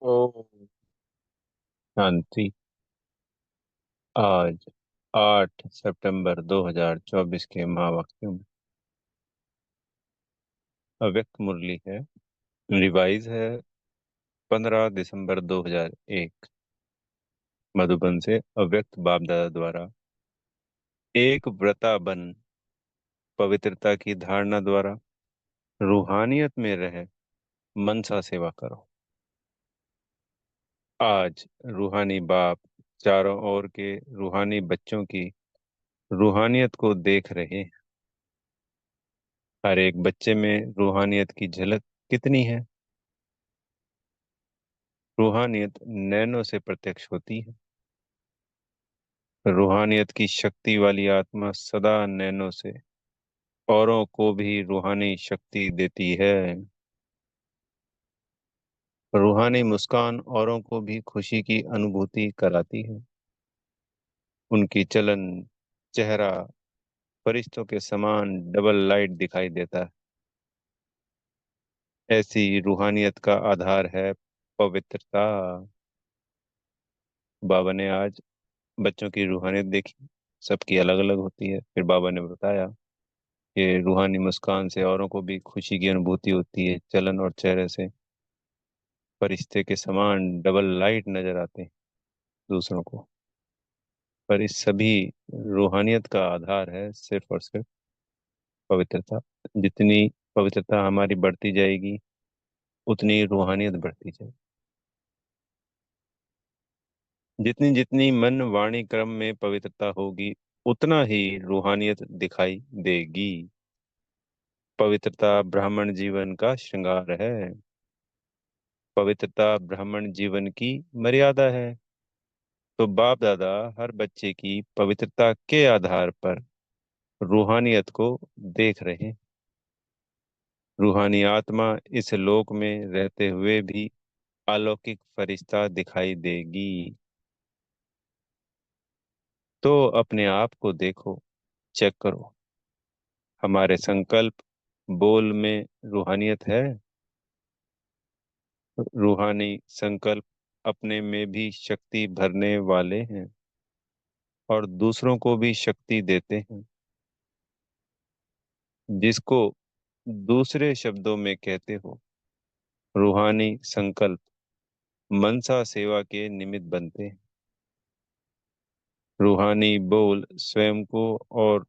ओ शांति। आज 8 सितंबर 2024 के महावाक्यों में अव्यक्त मुरली है। रिवाइज है 15 दिसंबर 2001, मधुबन से अव्यक्त बाप दादा द्वारा। एक व्रता बन पवित्रता की धारणा द्वारा रूहानियत में रहे मनसा सेवा करो। आज रूहानी बाप चारों ओर के रूहानी बच्चों की रूहानियत को देख रहे हैं। हर एक बच्चे में रूहानियत की झलक कितनी है। रूहानियत नैनों से प्रत्यक्ष होती है। रूहानियत की शक्ति वाली आत्मा सदा नैनों से औरों को भी रूहानी शक्ति देती है। रूहानी मुस्कान औरों को भी खुशी की अनुभूति कराती है। उनकी चलन चेहरा फरिश्तों के समान डबल लाइट दिखाई देता है। ऐसी रूहानियत का आधार है पवित्रता। बाबा ने आज बच्चों की रूहानियत देखी। सबकी अलग अलग होती है। फिर बाबा ने बताया कि रूहानी मुस्कान से औरों को भी खुशी की अनुभूति होती है। चलन और चेहरे से फरिश्ते के समान डबल लाइट नजर आते हैं दूसरों को। पर इस सभी रूहानियत का आधार है सिर्फ और सिर्फ पवित्रता। जितनी पवित्रता हमारी बढ़ती जाएगी उतनी रूहानियत बढ़ती जाएगी। जितनी जितनी मन वाणी क्रम में पवित्रता होगी उतना ही रूहानियत दिखाई देगी। पवित्रता ब्राह्मण जीवन का श्रृंगार है। पवित्रता ब्राह्मण जीवन की मर्यादा है। तो बाप दादा हर बच्चे की पवित्रता के आधार पर रूहानियत को देख रहे हैं। रूहानी आत्मा इस लोक में रहते हुए भी अलौकिक फरिश्ता दिखाई देगी। तो अपने आप को देखो, चेक करो। हमारे संकल्प बोल में रूहानियत है। रूहानी संकल्प अपने में भी शक्ति भरने वाले हैं और दूसरों को भी शक्ति देते हैं। जिसको दूसरे शब्दों में कहते हो, रूहानी संकल्प मनसा सेवा के निमित्त बनते हैं। रूहानी बोल स्वयं को और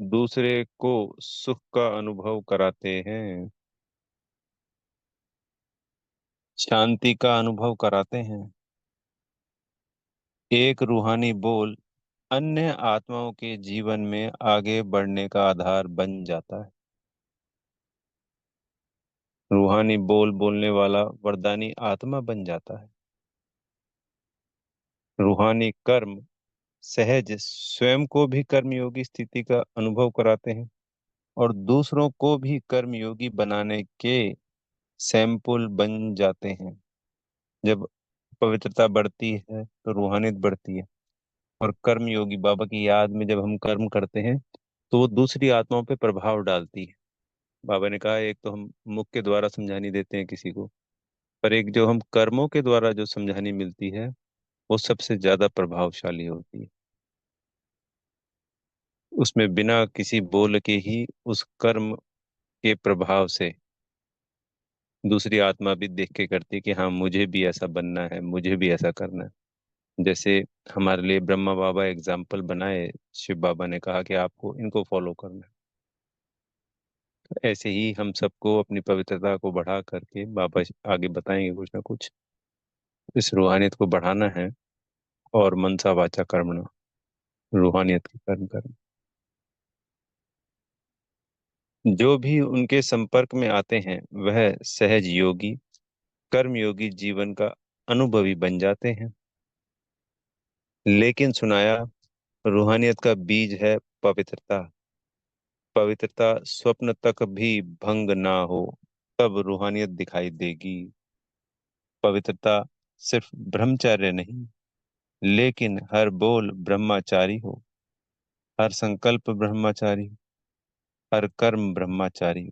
दूसरे को सुख का अनुभव कराते हैं, शांति का अनुभव कराते हैं। एक रूहानी बोल अन्य आत्माओं के जीवन में आगे बढ़ने का आधार बन जाता है। रूहानी बोल बोलने वाला वरदानी आत्मा बन जाता है। रूहानी कर्म सहज स्वयं को भी कर्मयोगी स्थिति का अनुभव कराते हैं और दूसरों को भी कर्मयोगी बनाने के सैंपल बन जाते हैं। जब पवित्रता बढ़ती है तो रूहानियत बढ़ती है। और कर्मयोगी बाबा की याद में जब हम कर्म करते हैं तो वो दूसरी आत्माओं पे प्रभाव डालती है। बाबा ने कहा एक तो हम मुख के द्वारा समझानी देते हैं किसी को, पर एक जो हम कर्मों के द्वारा जो समझानी मिलती है वो सबसे ज्यादा प्रभावशाली होती है। उसमें बिना किसी बोल के ही उस कर्म के प्रभाव से दूसरी आत्मा भी देख के करती है कि हाँ मुझे भी ऐसा बनना है, मुझे भी ऐसा करना है। जैसे हमारे लिए ब्रह्मा बाबा एग्जाम्पल बनाए, शिव बाबा ने कहा कि आपको इनको फॉलो करना है। तो ऐसे ही हम सबको अपनी पवित्रता को बढ़ा करके बाबा आगे बताएंगे कुछ ना कुछ। इस रूहानियत को बढ़ाना है और मनसा वाचा कर्मणा, रूहानियत के कर्म करना। जो भी उनके संपर्क में आते हैं वह सहज योगी कर्मयोगी जीवन का अनुभवी बन जाते हैं। लेकिन सुनाया रूहानियत का बीज है पवित्रता। पवित्रता स्वप्न तक भी भंग ना हो तब रूहानियत दिखाई देगी। पवित्रता सिर्फ ब्रह्मचर्य नहीं, लेकिन हर बोल ब्रह्मचारी हो, हर संकल्प ब्रह्मचारी, हर कर्म ब्रह्मचारी।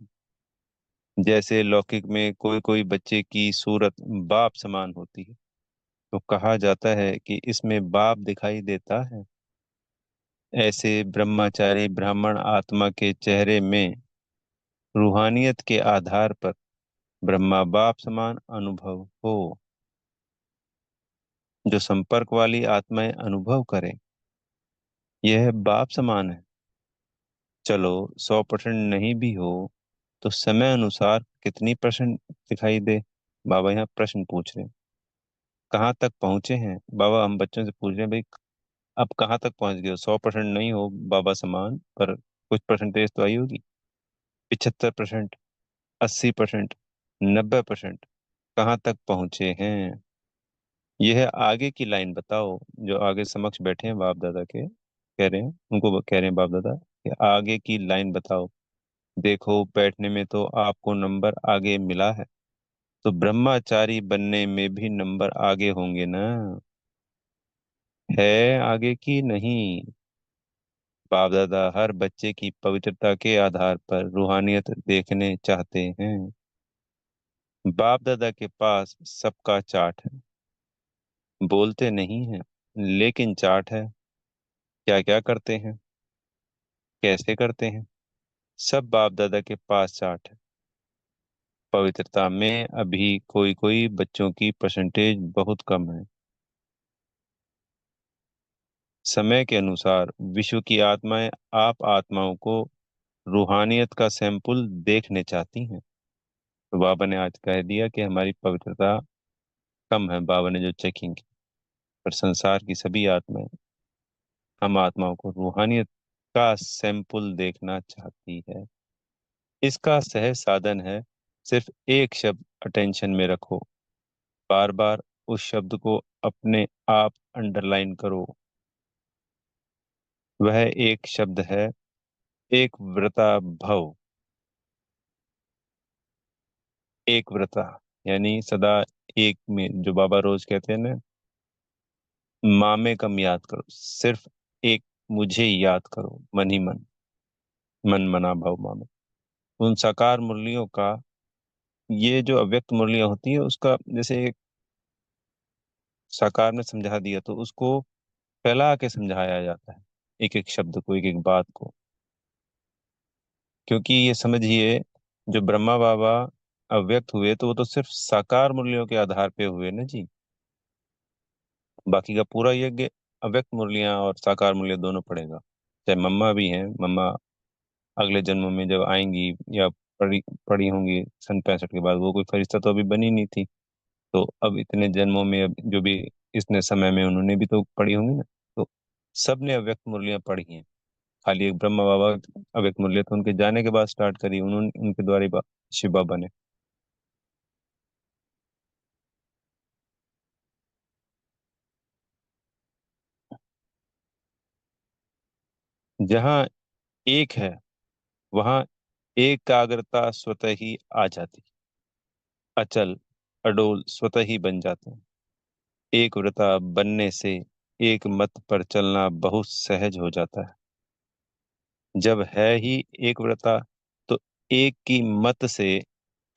जैसे लौकिक में कोई कोई बच्चे की सूरत बाप समान होती है, तो कहा जाता है कि इसमें बाप दिखाई देता है। ऐसे ब्रह्मचारी ब्राह्मण आत्मा के चेहरे में रूहानियत के आधार पर ब्रह्मा बाप समान अनुभव हो। जो संपर्क वाली आत्माएं अनुभव करें, यह बाप समान है। चलो 100% नहीं भी हो तो समय अनुसार कितनी परसेंट दिखाई दे? बाबा यहाँ प्रश्न पूछ रहे हैं। कहाँ तक पहुंचे हैं बाबा? हम बच्चों से पूछ रहे हैं, भाई अब कहाँ तक पहुंच गए हो? 100% नहीं हो बाबा समान, पर कुछ परसेंटेज तो आई होगी। 75%, 80%, 90%, कहाँ तक पहुंचे हैं? यह आगे की लाइन बताओ। जो आगे समक्ष बैठे हैं बाप दादा के, कह रहे हैं, उनको कह रहे हैं बाप दादा कि आगे की लाइन बताओ। देखो बैठने में तो आपको नंबर आगे मिला है, तो ब्रह्मचारी बनने में भी नंबर आगे होंगे ना? है आगे की नहीं? बाप दादा हर बच्चे की पवित्रता के आधार पर रूहानियत देखने चाहते हैं। बाप दादा के पास सबका चार्ट है। बोलते नहीं हैं, लेकिन चार्ट है। क्या क्या करते हैं, कैसे करते हैं, सब बाप दादा के पास चार्ट है। पवित्रता में अभी कोई कोई बच्चों की परसेंटेज बहुत कम है। समय के अनुसार विश्व की आत्माएं आप आत्माओं को रूहानियत का सैंपल देखने चाहती हैं। तो बाबा ने आज कह दिया कि हमारी पवित्रता कम है। बाबा ने जो चेकिंग की, पर संसार की सभी आत्माएं हम आत्माओं को रूहानियत का सैंपल देखना चाहती है। इसका सहज साधन है, सिर्फ एक शब्द अटेंशन में रखो। बार बार उस शब्द को अपने आप अंडरलाइन करो। वह एक शब्द है, एक व्रता भव। एक व्रता यानी सदा एक में, जो बाबा रोज कहते हैं ना, माँ में कम याद करो, सिर्फ एक मुझे याद करो, मन ही मन, मन मना भव माँ में। उन साकार मुरलियों का, ये जो अव्यक्त मुरलियां होती है उसका जैसे एक साकार में समझा दिया, तो उसको फैला के समझाया जाता है, एक एक शब्द को, एक एक बात को। क्योंकि ये समझिए, जो ब्रह्मा बाबा अव्यक्त हुए तो वो तो सिर्फ साकार मुरलियों के आधार पे हुए ना जी। बाकी का पूरा यज्ञ अव्यक्त मुरलियां और साकार मुरलियां दोनों पढ़ेगा। चाहे मम्मा भी हैं, मम्मा अगले जन्म में जब आएंगी या पढ़ी पढ़ी होंगी सन 65 के बाद, वो कोई फरिश्ता तो अभी बनी नहीं थी। तो अब इतने जन्मों में, अब जो भी इतने समय में, उन्होंने भी तो पढ़ी होंगी ना। तो सबने अव्यक्त मुरलियां पढ़ी हैं। खाली एक ब्रह्मा बाबा अव्यक्त मुरलियां तो उनके जाने के बाद स्टार्ट करी, उन्होंने, उनके द्वारा ही शिव बाबा ने। जहाँ एक है वहाँ एकाग्रता स्वतः ही आ जाती, अचल अडोल स्वतः ही बन जाते हैं। एक व्रता बनने से एक मत पर चलना बहुत सहज हो जाता है। जब है ही एक व्रता, तो एक की मत से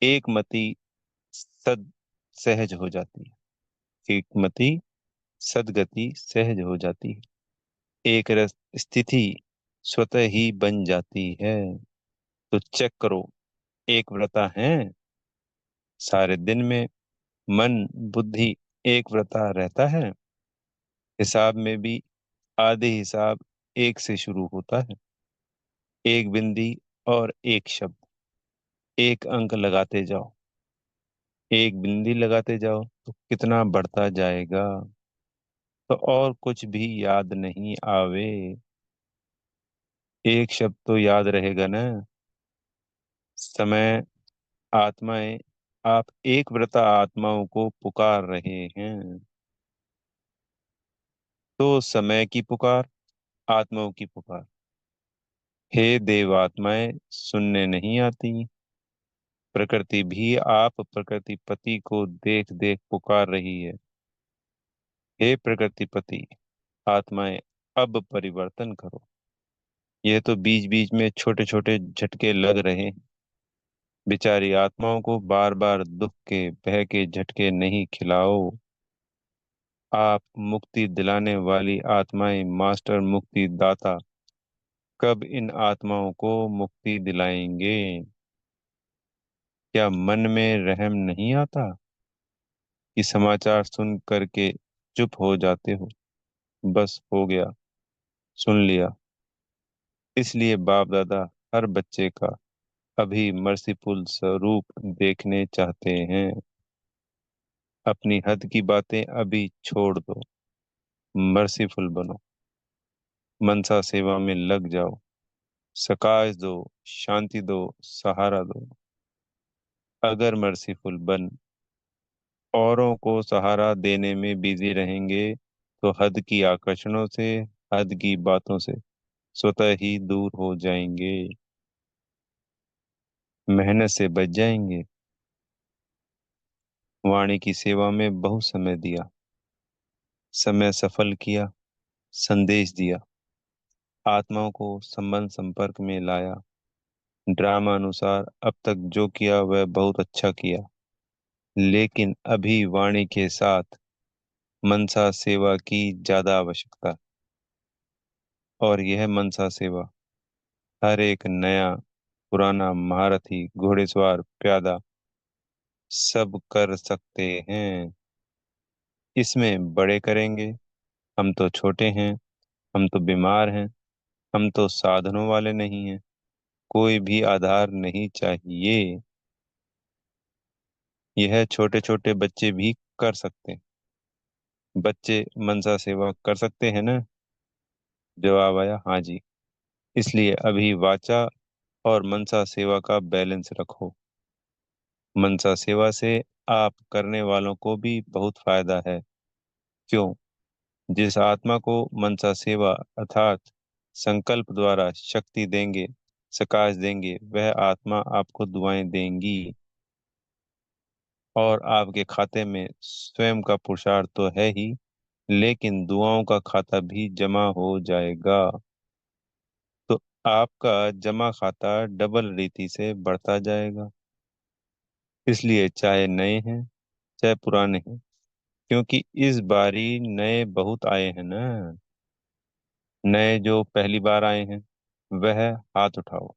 एक मति सद सहज हो जाती है। एक मति सदगति सहज हो जाती है। एक रस स्थिति स्वतः ही बन जाती है। तो चेक करो, एक व्रता है, सारे दिन में मन बुद्धि एक व्रता रहता है। हिसाब में भी आधे हिसाब एक से शुरू होता है। एक बिंदी और एक शब्द, एक अंक लगाते जाओ। एक बिंदी लगाते जाओ तो कितना बढ़ता जाएगा। तो और कुछ भी याद नहीं आवे, एक शब्द तो याद रहेगा ना। समय, आत्माएं, आप एक व्रता आत्माओं को पुकार रहे हैं। तो समय की पुकार, आत्माओं की पुकार, हे देवात्माएं सुनने नहीं आती। प्रकृति भी आप प्रकृति पति को देख देख पुकार रही है। हे प्रकृति पति, आत्माएं अब परिवर्तन करो। यह तो बीच बीच में छोटे छोटे झटके लग रहे हैं, बेचारी आत्माओं को बार बार दुख के भय के झटके नहीं खिलाओ। आप मुक्ति दिलाने वाली आत्माएं, मास्टर मुक्ति दाता, कब इन आत्माओं को मुक्ति दिलाएंगे? क्या मन में रहम नहीं आता कि समाचार सुन करके चुप हो जाते हो? बस हो गया, सुन लिया। इसलिए बाप दादा हर बच्चे का अभी मर्सीफुल स्वरूप देखने चाहते हैं। अपनी हद की बातें अभी छोड़ दो, मर्सीफुल बनो, मनसा सेवा में लग जाओ, सकाश दो, शांति दो, सहारा दो। अगर मर्सीफुल बन औरों को सहारा देने में बिजी रहेंगे तो हद की आकर्षणों से, हद की बातों से स्वतः ही दूर हो जाएंगे, मेहनत से बच जाएंगे। वाणी की सेवा में बहुत समय दिया, समय सफल किया, संदेश दिया, आत्माओं को संबंध संपर्क में लाया। ड्रामा अनुसार अब तक जो किया वह बहुत अच्छा किया, लेकिन अभी वाणी के साथ मनसा सेवा की ज्यादा आवश्यकता। और यह मनसा सेवा हर एक नया पुराना महारथी, घुड़सवार, प्यादा सब कर सकते हैं। इसमें बड़े करेंगे, हम तो छोटे हैं, हम तो बीमार हैं, हम तो साधनों वाले नहीं हैं, कोई भी आधार नहीं चाहिए। यह छोटे छोटे बच्चे भी कर सकते हैं। बच्चे मनसा सेवा कर सकते हैं ना? जवाब आया हाँ जी। इसलिए अभी वाचा और मनसा सेवा का बैलेंस रखो। मनसा सेवा से आप करने वालों को भी बहुत फायदा है। क्यों? जिस आत्मा को मनसा सेवा अर्थात संकल्प द्वारा शक्ति देंगे, सकाश देंगे, वह आत्मा आपको दुआएं देंगी। और आपके खाते में स्वयं का पुरुषार्थ तो है ही, लेकिन दुआओं का खाता भी जमा हो जाएगा। तो आपका जमा खाता डबल रीति से बढ़ता जाएगा। इसलिए चाहे नए हैं, चाहे पुराने हैं, क्योंकि इस बारी नए बहुत आए हैं ना। नए जो पहली बार आए हैं वह हाथ उठाओ।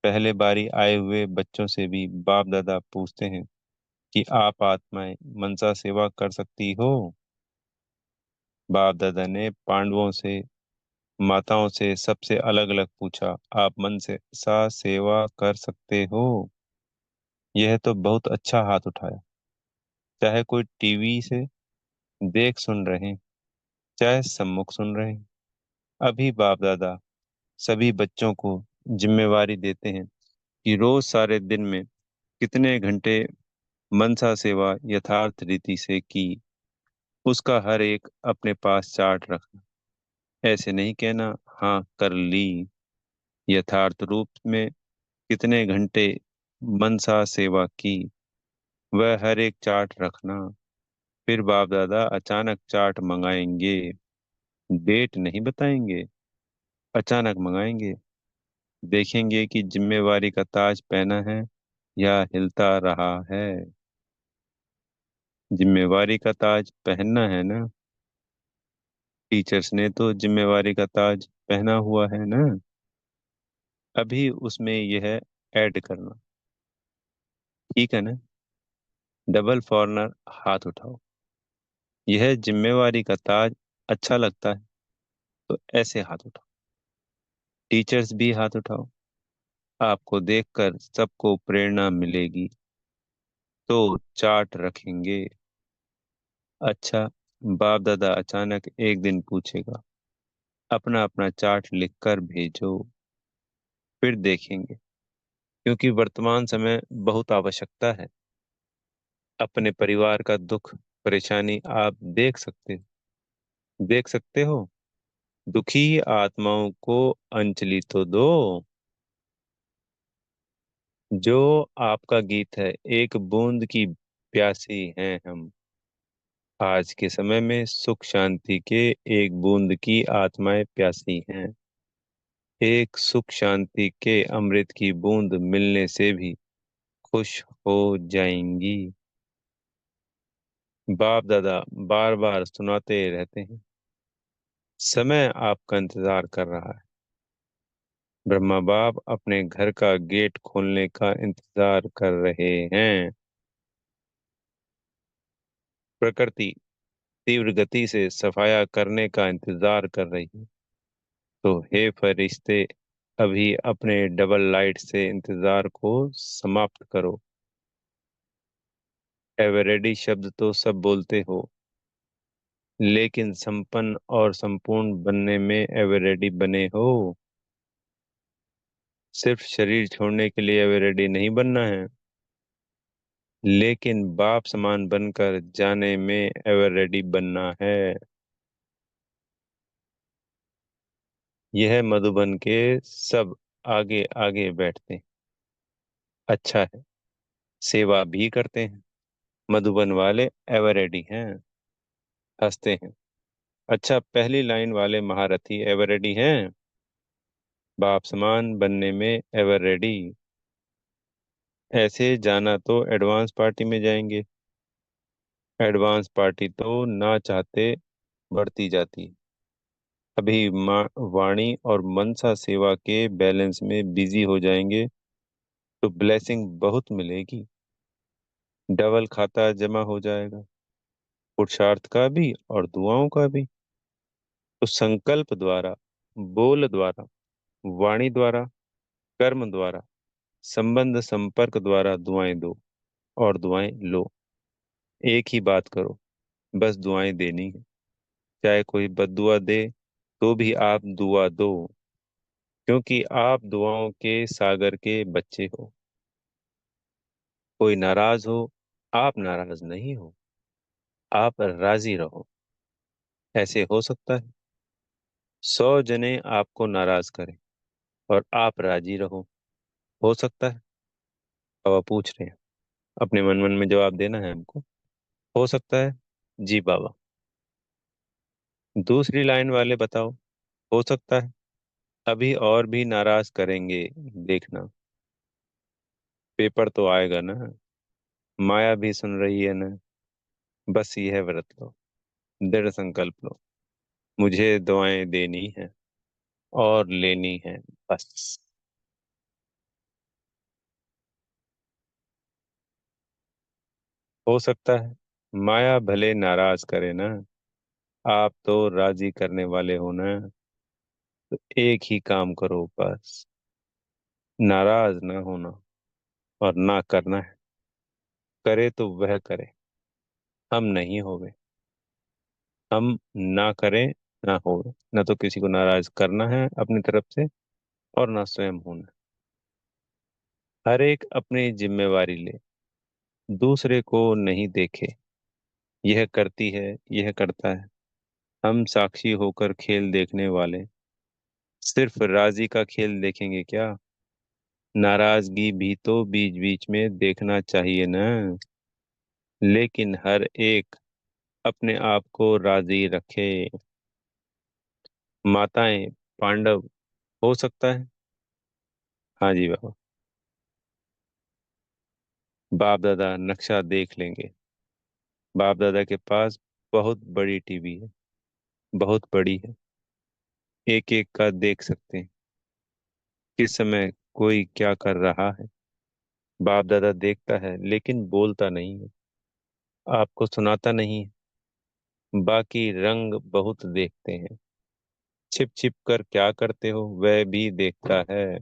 पहले बारी आए हुए बच्चों से भी बाप दादा पूछते हैं कि आप आत्माएं मनसा सेवा कर सकती हो? बाप दादा ने पांडवों से, माताओं से सबसे अलग अलग पूछा, आप मन से सा सेवा कर सकते हो? यह तो बहुत अच्छा हाथ उठाया। चाहे कोई टीवी से देख सुन रहे हैं, चाहे सम्मुख सुन रहे हैं, अभी बाप दादा सभी बच्चों को जिम्मेवारी देते हैं कि रोज सारे दिन में कितने घंटे मनसा सेवा यथार्थ रीति से की, उसका हर एक अपने पास चार्ट रखना। ऐसे नहीं कहना हाँ कर ली। यथार्थ रूप में कितने घंटे मनसा सेवा की, वह हर एक चार्ट रखना। फिर बाप दादा अचानक चार्ट मंगाएंगे, डेट नहीं बताएंगे, अचानक मंगाएंगे। देखेंगे कि जिम्मेवारी का ताज पहना है या हिलता रहा है। जिम्मेवारी का ताज पहनना है ना? टीचर्स ने तो जिम्मेवारी का ताज पहना हुआ है ना। अभी उसमें यह ऐड करना, ठीक है ना? डबल फॉरनर हाथ उठाओ। यह जिम्मेवारी का ताज अच्छा लगता है तो ऐसे हाथ उठाओ। टीचर्स भी हाथ उठाओ। आपको देखकर सबको प्रेरणा मिलेगी तो चार्ट रखेंगे। अच्छा, बाप दादा अचानक एक दिन पूछेगा, अपना अपना चार्ट लिखकर भेजो। फिर देखेंगे, क्योंकि वर्तमान समय बहुत आवश्यकता है। अपने परिवार का दुख परेशानी आप देख सकते हो। दुखी आत्माओं को अंजलि तो दो। जो आपका गीत है, एक बूंद की प्यासी हैं हम। आज के समय में सुख शांति के एक बूंद की आत्माएं प्यासी हैं। एक सुख शांति के अमृत की बूंद मिलने से भी खुश हो जाएंगी। बाप दादा बार बार सुनाते रहते हैं, समय आपका इंतजार कर रहा है। ब्रह्मा बाप अपने घर का गेट खोलने का इंतजार कर रहे हैं। प्रकृति तीव्र गति से सफाया करने का इंतजार कर रही है। तो हे फरिश्ते, अभी अपने डबल लाइट से इंतजार को समाप्त करो। एवरेडी शब्द तो सब बोलते हो, लेकिन संपन्न और संपूर्ण बनने में एवरेडी बने हो। सिर्फ शरीर छोड़ने के लिए एवरेडी नहीं बनना है, लेकिन बाप समान बनकर जाने में एवर रेडी बनना है। यह मधुबन के सब आगे आगे बैठते हैं। अच्छा है, सेवा भी करते हैं। मधुबन वाले एवर रेडी हैं, हंसते हैं। अच्छा, पहली लाइन वाले महारथी एवर रेडी हैं, बाप समान बनने में एवर रेडी। ऐसे जाना तो एडवांस पार्टी में जाएंगे। एडवांस पार्टी तो ना चाहते बढ़ती जाती है। अभी वाणी और मनसा सेवा के बैलेंस में बिजी हो जाएंगे तो ब्लेसिंग बहुत मिलेगी। डबल खाता जमा हो जाएगा, पुरुषार्थ का भी और दुआओं का भी। तो संकल्प द्वारा, बोल द्वारा, वाणी द्वारा, कर्म द्वारा, संबंध संपर्क द्वारा दुआएं दो और दुआएं लो। एक ही बात करो, बस दुआएं देनी है। चाहे कोई बद्दुआ दे तो भी आप दुआ दो, क्योंकि आप दुआओं के सागर के बच्चे हो। कोई नाराज हो, आप नाराज नहीं हो, आप राजी रहो। ऐसे हो सकता है 100 जने आपको नाराज करें और आप राजी रहो? हो सकता है? बाबा पूछ रहे हैं, अपने मन मन में जवाब देना है हमको। हो सकता है? जी बाबा। दूसरी लाइन वाले बताओ, हो सकता है? अभी और भी नाराज करेंगे, देखना। पेपर तो आएगा ना। माया भी सुन रही है ना। बस यह व्रत लो, दृढ़ संकल्प लो, मुझे दुआएं देनी है और लेनी है, बस। हो सकता है माया भले नाराज करे ना, आप तो राजी करने वाले हो ना। तो एक ही काम करो बस, नाराज ना होना और ना करना है। करे तो वह करे, हम नहीं होवे। हम ना करें, ना होवे। ना तो किसी को नाराज करना है अपनी तरफ से, और ना स्वयं होना। हर एक अपनी जिम्मेवारी ले, दूसरे को नहीं देखे। यह करती है, यह करता है, हम साक्षी होकर खेल देखने वाले। सिर्फ राजी का खेल देखेंगे क्या? नाराजगी भी तो बीच बीच में देखना चाहिए ना। लेकिन हर एक अपने आप को राजी रखे। माताएं पांडव, हो सकता है? हाँ जी बाबा। बाप दादा नक्शा देख लेंगे। बाप दादा के पास बहुत बड़ी टीवी है, बहुत बड़ी है। एक एक का देख सकते हैं किस समय कोई क्या कर रहा है। बाप दादा देखता है लेकिन बोलता नहीं है, आपको सुनाता नहीं है। बाकी रंग बहुत देखते हैं, छिप छिप कर क्या करते हो वह भी देखता है।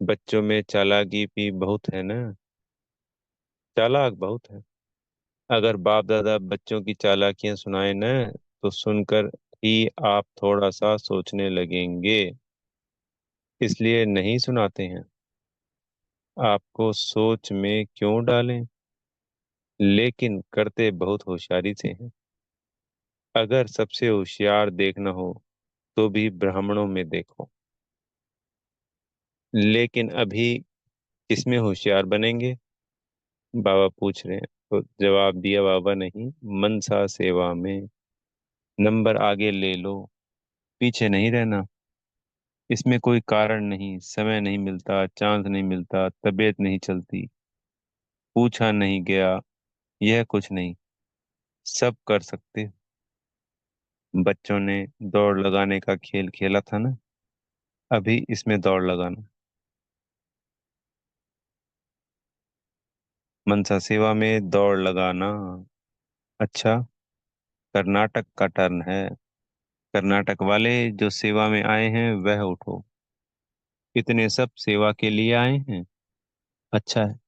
बच्चों में चालाकी भी बहुत है ना, चालाक बहुत है। अगर बाप दादा बच्चों की चालाकियां सुनाए ना, तो सुनकर ही आप थोड़ा सा सोचने लगेंगे। इसलिए नहीं सुनाते हैं, आपको सोच में क्यों डालें। लेकिन करते बहुत होशियारी से हैं। अगर सबसे होशियार देखना हो तो भी ब्राह्मणों में देखो। लेकिन अभी किसमें होशियार बनेंगे? बाबा पूछ रहे हैं। तो जवाब दिया बाबा, नहीं, मनसा सेवा में। नंबर आगे ले लो, पीछे नहीं रहना। इसमें कोई कारण नहीं, समय नहीं मिलता, चांस नहीं मिलता, तबीयत नहीं चलती, पूछा नहीं गया, यह कुछ नहीं, सब कर सकते हो। बच्चों ने दौड़ लगाने का खेल खेला था ना, अभी इसमें दौड़ लगाना। मनसा सेवा में दौड़ लगाना। अच्छा, कर्नाटक का टर्न है। कर्नाटक वाले जो सेवा में आए हैं वह उठो। इतने सब सेवा के लिए आए हैं। अच्छा है,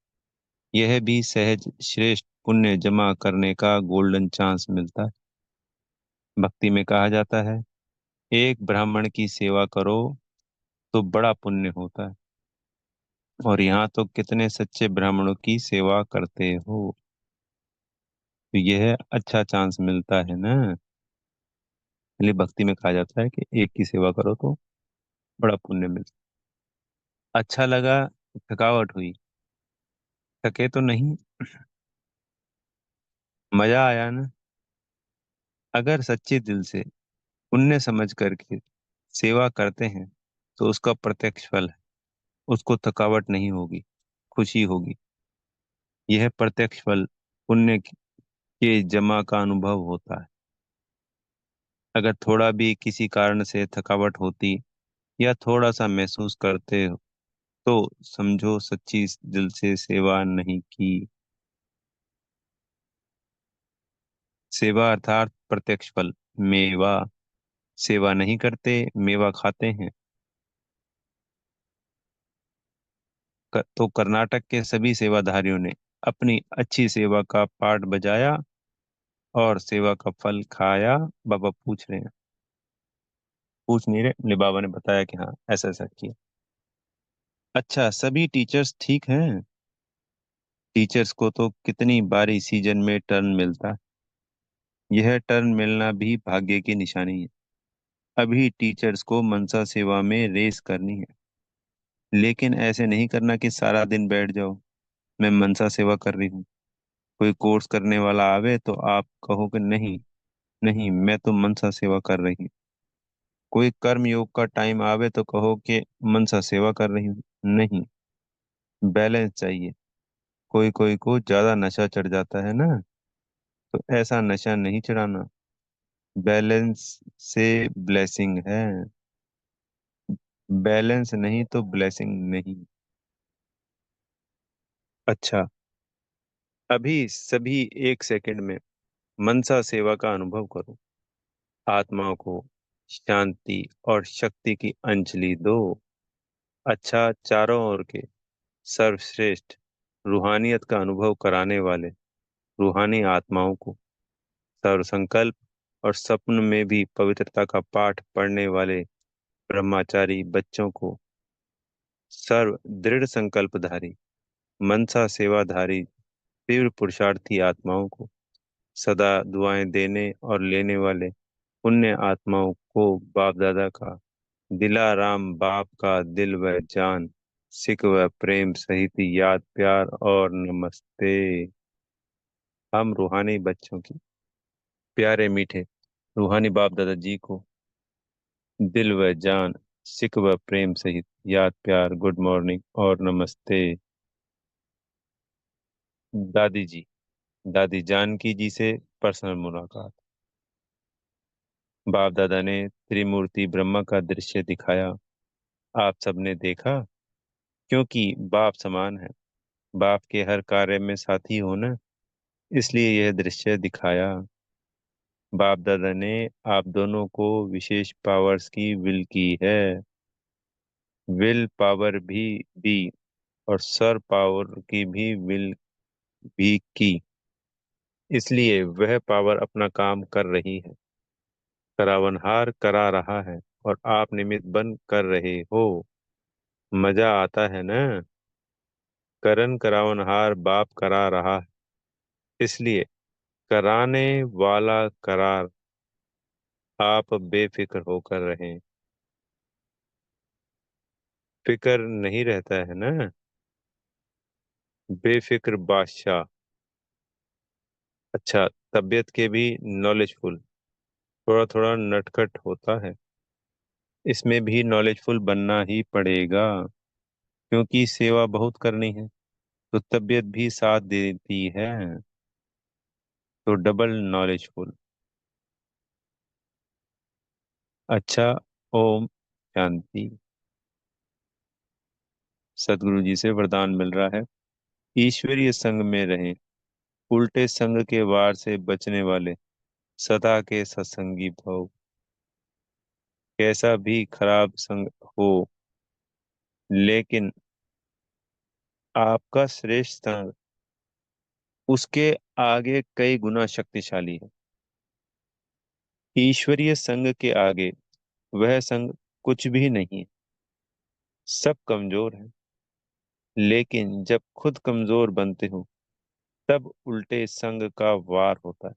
यह भी सहज श्रेष्ठ पुण्य जमा करने का गोल्डन चांस मिलता है। भक्ति में कहा जाता है, एक ब्राह्मण की सेवा करो तो बड़ा पुण्य होता है। और यहाँ तो कितने सच्चे ब्राह्मणों की सेवा करते हो, तो यह अच्छा चांस मिलता है ना। इसलिए भक्ति में कहा जाता है कि एक की सेवा करो तो बड़ा पुण्य मिलता है। अच्छा लगा, थकावट हुई, थके तो नहीं, मजा आया ना। अगर सच्चे दिल से पुण्य समझ करके सेवा करते हैं तो उसका प्रत्यक्ष फल है। उसको थकावट नहीं होगी, खुशी होगी। यह प्रत्यक्ष फल पुण्य के जमा का अनुभव होता है। अगर थोड़ा भी किसी कारण से थकावट होती या थोड़ा सा महसूस करते हो तो समझो सच्ची दिल से सेवा नहीं की। सेवा अर्थात प्रत्यक्ष फल, मेवा। सेवा नहीं करते, मेवा खाते हैं। तो कर्नाटक के सभी सेवाधारियों ने अपनी अच्छी सेवा का पाठ बजाया और सेवा का फल खाया। बाबा पूछ रहे हैं, पूछ नहीं रहे, मेरे बाबा ने बताया कि हाँ ऐसा ऐसा किया। अच्छा, सभी टीचर्स ठीक हैं? टीचर्स को तो कितनी बारी सीजन में टर्न मिलता है। यह टर्न मिलना भी भाग्य की निशानी है। अभी टीचर्स को मनसा सेवा में रेस करनी है। लेकिन ऐसे नहीं करना कि सारा दिन बैठ जाओ, मैं मनसा सेवा कर रही हूँ। कोई कोर्स करने वाला आवे तो आप कहो कि नहीं, नहीं मैं तो मनसा सेवा कर रही हूँ। कोई कर्म योग का टाइम आवे तो कहो कि मनसा सेवा कर रही हूँ। नहीं, बैलेंस चाहिए। कोई कोई को ज्यादा नशा चढ़ जाता है ना, तो ऐसा नशा नहीं चढ़ाना। बैलेंस से ब्लेसिंग है, बैलेंस नहीं तो ब्लेसिंग नहीं। अच्छा, अभी सभी एक सेकंड में मनसा सेवा का अनुभव करो। आत्मा को शांति और शक्ति की अंजलि दो। अच्छा, चारों ओर के सर्वश्रेष्ठ रूहानियत का अनुभव कराने वाले रूहानी आत्माओं को, सर्व संकल्प और स्वप्न में भी पवित्रता का पाठ पढ़ने वाले ब्रह्मचारी बच्चों को, सर्व दृढ़ संकल्पधारी मनसा सेवाधारी तीव्र पुरुषार्थी आत्माओं को, सदा दुआएं देने और लेने वाले पुण्य आत्माओं को बाप दादा का, दिलाराम बाप का दिल व जान, सिक व प्रेम सहित याद प्यार और नमस्ते। हम रूहानी बच्चों की प्यारे मीठे रूहानी बाप दादा जी को दिल व जान, सिक व प्रेम सहित याद प्यार, गुड मॉर्निंग और नमस्ते। दादी जी, दादी जानकी जी से पर्सनल मुलाकात। बाप दादा ने त्रिमूर्ति ब्रह्मा का दृश्य दिखाया। आप सबने देखा, क्योंकि बाप समान है, बाप के हर कार्य में साथी हो ना, इसलिए यह दृश्य दिखाया। बाप दादा ने आप दोनों को विशेष पावर्स की विल की है, विल पावर भी दी, और सर पावर की भी विल भी की। इसलिए वह पावर अपना काम कर रही है, करावनहार करा रहा है और आप निमित्त बन कर रहे हो। मजा आता है ना। करण करावनहार बाप करा रहा है, इसलिए कराने वाला करार आप बेफिक्र होकर रहें। फिक्र नहीं रहता है ना, बेफिक्र बादशाह। अच्छा, तबीयत के भी नॉलेजफुल, थोड़ा थोड़ा नटखट होता है। इसमें भी नॉलेजफुल बनना ही पड़ेगा, क्योंकि सेवा बहुत करनी है तो तबीयत भी साथ देती है। तो डबल नॉलेजफुल। अच्छा। ओम शांति। सदगुरु जी से वरदान मिल रहा है। ईश्वरीय संग में रहें, उल्टे संग के वार से बचने वाले सदा के सत्संगी भव। कैसा भी खराब संग हो, लेकिन आपका श्रेष्ठ संग उसके आगे कई गुना शक्तिशाली है। ईश्वरीय संग के आगे वह संग कुछ भी नहीं है। सब कमजोर है, लेकिन जब खुद कमजोर बनते हो तब उल्टे संग का वार होता है।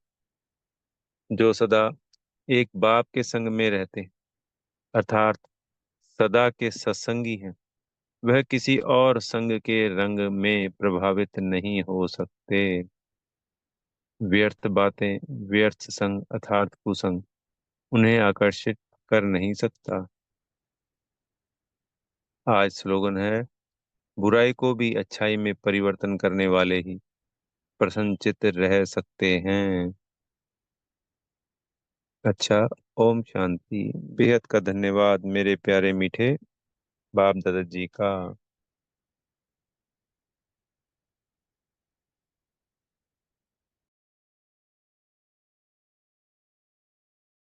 जो सदा एक बाप के संग में रहते हैं, अर्थात सदा के सत्संगी हैं, वह किसी और संग के रंग में प्रभावित नहीं हो सकते। व्यर्थ बातें, व्यर्थ संग अर्थात कुसंग उन्हें आकर्षित कर नहीं सकता। आज स्लोगन है, बुराई को भी अच्छाई में परिवर्तन करने वाले ही प्रसन्नचित्त रह सकते हैं। अच्छा। ओम शांति। बेहद का धन्यवाद मेरे प्यारे मीठे बाप दादा जी का।